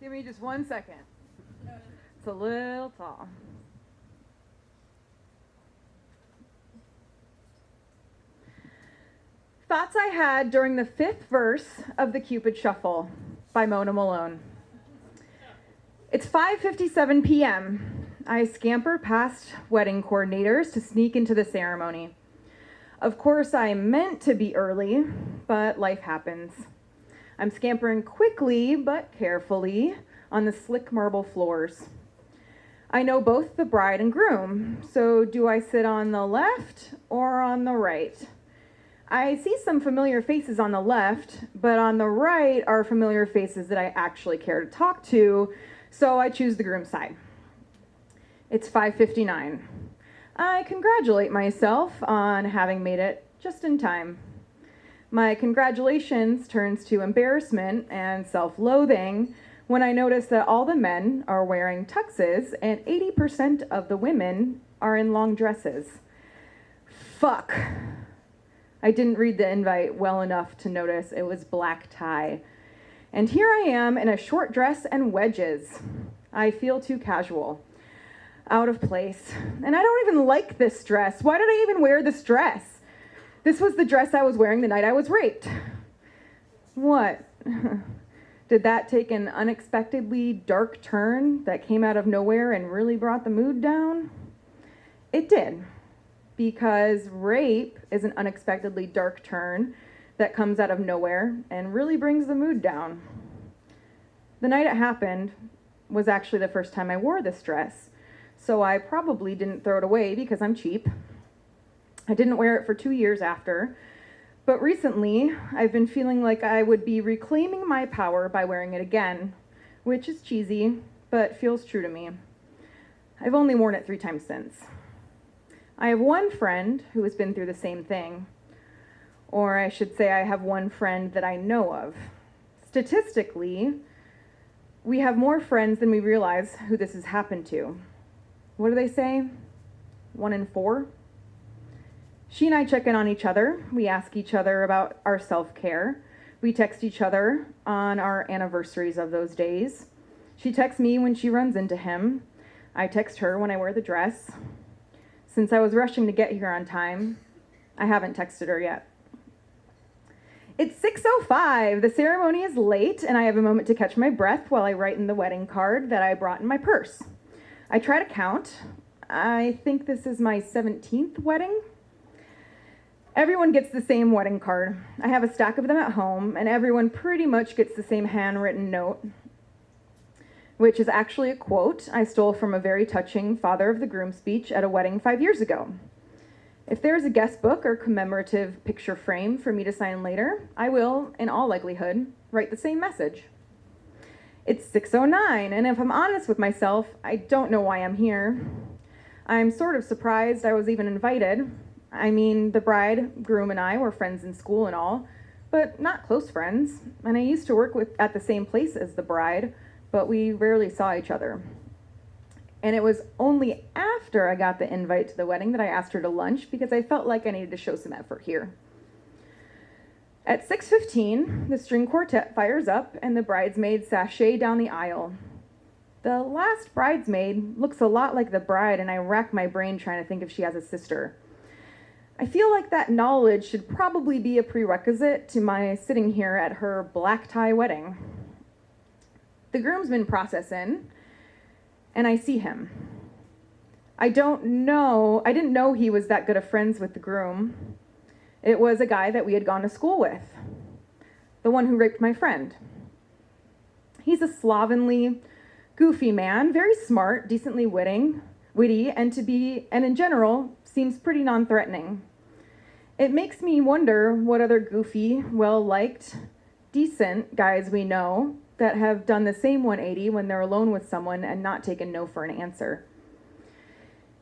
Give me just 1 second. It's a little tall. Thoughts I had during the 5th verse of the Cupid Shuffle by Malone. It's 5:57 p.m. I scamper past wedding coordinators to sneak into the ceremony. Of course, I meant to be early, but life happens. I'm scampering quickly but carefully on the slick marble floors. I know both the bride and groom, so do I sit on the left or on the right? I see some familiar faces on the left, but on the right are familiar faces that I actually care to talk to, so I choose the groom's side. It's 5:59. I congratulate myself on having made it just in time. My congratulations turns to embarrassment and self-loathing when I notice that all the men are wearing tuxes and 80% of the women are in long dresses. Fuck. I didn't read the invite well enough to notice it was black tie. And here I am in a short dress and wedges. I feel too casual, out of place. And I don't even like this dress. Why did I even wear this dress? This was the dress I was wearing the night I was raped. What? Did that take an unexpectedly dark turn that came out of nowhere and really brought the mood down? It did. Because rape is an unexpectedly dark turn that comes out of nowhere and really brings the mood down. The night it happened was actually the first time I wore this dress, so I probably didn't throw it away because I'm cheap. I didn't wear it for 2 years after, but recently I've been feeling like I would be reclaiming my power by wearing it again, which is cheesy, but feels true to me. I've only worn it 3 times since. I have one friend who has been through the same thing. Or I should say I have one friend that I know of. Statistically, we have more friends than we realize who this has happened to. What do they say? 1 in 4? She and I check in on each other. We ask each other about our self-care. We text each other on our anniversaries of those days. She texts me when she runs into him. I text her when I wear the dress. Since I was rushing to get here on time, I haven't texted her yet. It's 6:05. The ceremony is late, and I have a moment to catch my breath while I write in the wedding card that I brought in my purse. I try to count. I think this is my 17th wedding. Everyone gets the same wedding card. I have a stack of them at home, and everyone pretty much gets the same handwritten note, which is actually a quote I stole from a very touching father of the groom speech at a wedding 5 years ago. If there's a guest book or commemorative picture frame for me to sign later, I will, in all likelihood, write the same message. It's 6:09, and if I'm honest with myself, I don't know why I'm here. I'm sort of surprised I was even invited. I mean, the bride, groom, and I were friends in school and all, but not close friends, and I used to work at the same place as the bride, but we rarely saw each other. And it was only after I got the invite to the wedding that I asked her to lunch because I felt like I needed to show some effort here. At 6:15, the string quartet fires up and the bridesmaids sashay down the aisle. The last bridesmaid looks a lot like the bride, and I rack my brain trying to think if she has a sister. I feel like that knowledge should probably be a prerequisite to my sitting here at her black tie wedding. The groomsmen process in, and I see him. I didn't know he was that good of friends with the groom. It was a guy that we had gone to school with, the one who raped my friend. He's a slovenly, goofy man, very smart, decently witty, and in general, seems pretty non-threatening. It makes me wonder what other goofy, well-liked, decent guys we know that have done the same 180 when they're alone with someone and not taken no for an answer.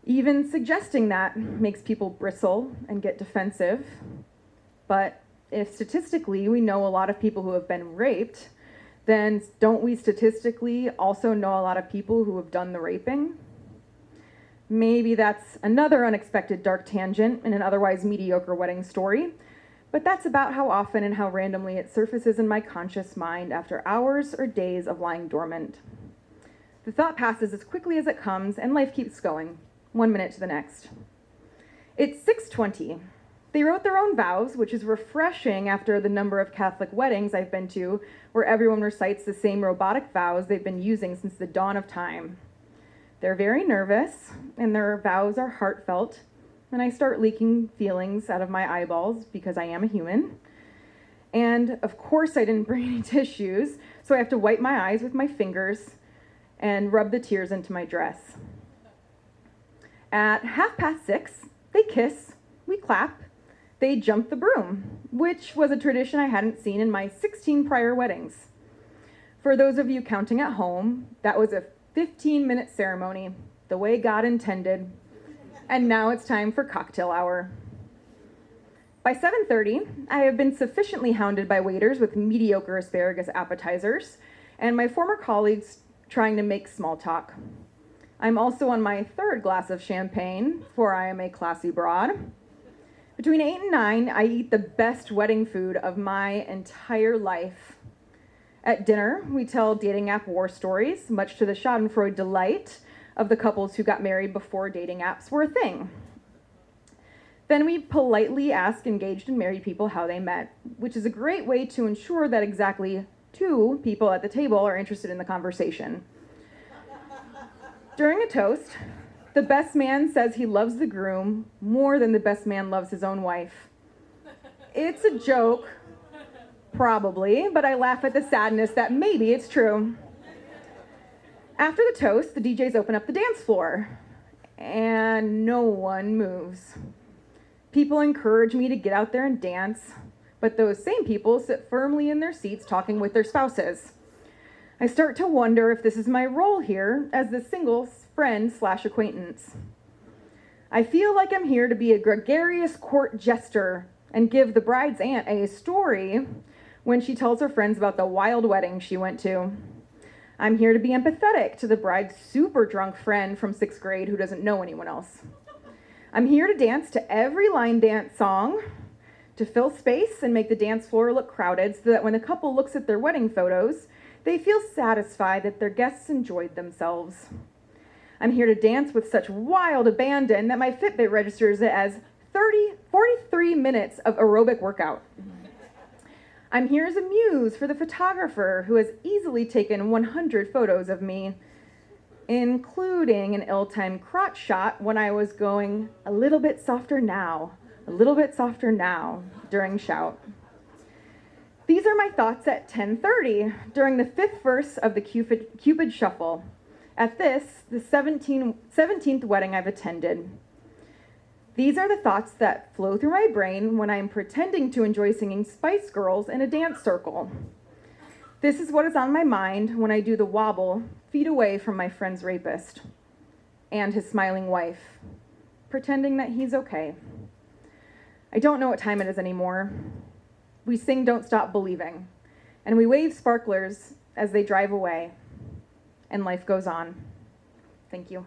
Even suggesting that makes people bristle and get defensive. But if statistically we know a lot of people who have been raped, then don't we statistically also know a lot of people who have done the raping? Maybe that's another unexpected dark tangent in an otherwise mediocre wedding story, but that's about how often and how randomly it surfaces in my conscious mind after hours or days of lying dormant. The thought passes as quickly as it comes, and life keeps going, 1 minute to the next. It's 6:20. They wrote their own vows, which is refreshing after the number of Catholic weddings I've been to, where everyone recites the same robotic vows they've been using since the dawn of time. They're very nervous, and their vows are heartfelt, and I start leaking feelings out of my eyeballs because I am a human. And of course I didn't bring any tissues, so I have to wipe my eyes with my fingers and rub the tears into my dress. At 6:30, they kiss, we clap, they jump the broom, which was a tradition I hadn't seen in my 16 prior weddings. For those of you counting at home, that was a 15-minute ceremony, the way God intended, and now it's time for cocktail hour. By 7:30, I have been sufficiently hounded by waiters with mediocre asparagus appetizers, and my former colleagues trying to make small talk. I'm also on my third glass of champagne, for I am a classy broad. Between 8 and 9, I eat the best wedding food of my entire life. At dinner, we tell dating app war stories, much to the schadenfreude delight of the couples who got married before dating apps were a thing. Then we politely ask engaged and married people how they met, which is a great way to ensure that exactly 2 people at the table are interested in the conversation. During a toast, the best man says he loves the groom more than the best man loves his own wife. It's a joke, probably, but I laugh at the sadness that maybe it's true. After the toast, the DJs open up the dance floor, and no one moves. People encourage me to get out there and dance, but those same people sit firmly in their seats talking with their spouses. I start to wonder if this is my role here as the single friend/acquaintance. I feel like I'm here to be a gregarious court jester and give the bride's aunt a story when she tells her friends about the wild wedding she went to. I'm here to be empathetic to the bride's super drunk friend from 6th grade who doesn't know anyone else. I'm here to dance to every line dance song, to fill space and make the dance floor look crowded so that when the couple looks at their wedding photos, they feel satisfied that their guests enjoyed themselves. I'm here to dance with such wild abandon that my Fitbit registers it as 43 minutes of aerobic workout. I'm here as a muse for the photographer who has easily taken 100 photos of me, including an ill-timed crotch shot when I was going a little bit softer now during shout. These are my thoughts at 10:30 during the 5th verse of the Cupid Shuffle. At this, the 17th wedding I've attended. These are the thoughts that flow through my brain when I'm pretending to enjoy singing Spice Girls in a dance circle. This is what is on my mind when I do the wobble, feet away from my friend's rapist and his smiling wife, pretending that he's okay. I don't know what time it is anymore. We sing Don't Stop Believing, and we wave sparklers as they drive away, and life goes on. Thank you.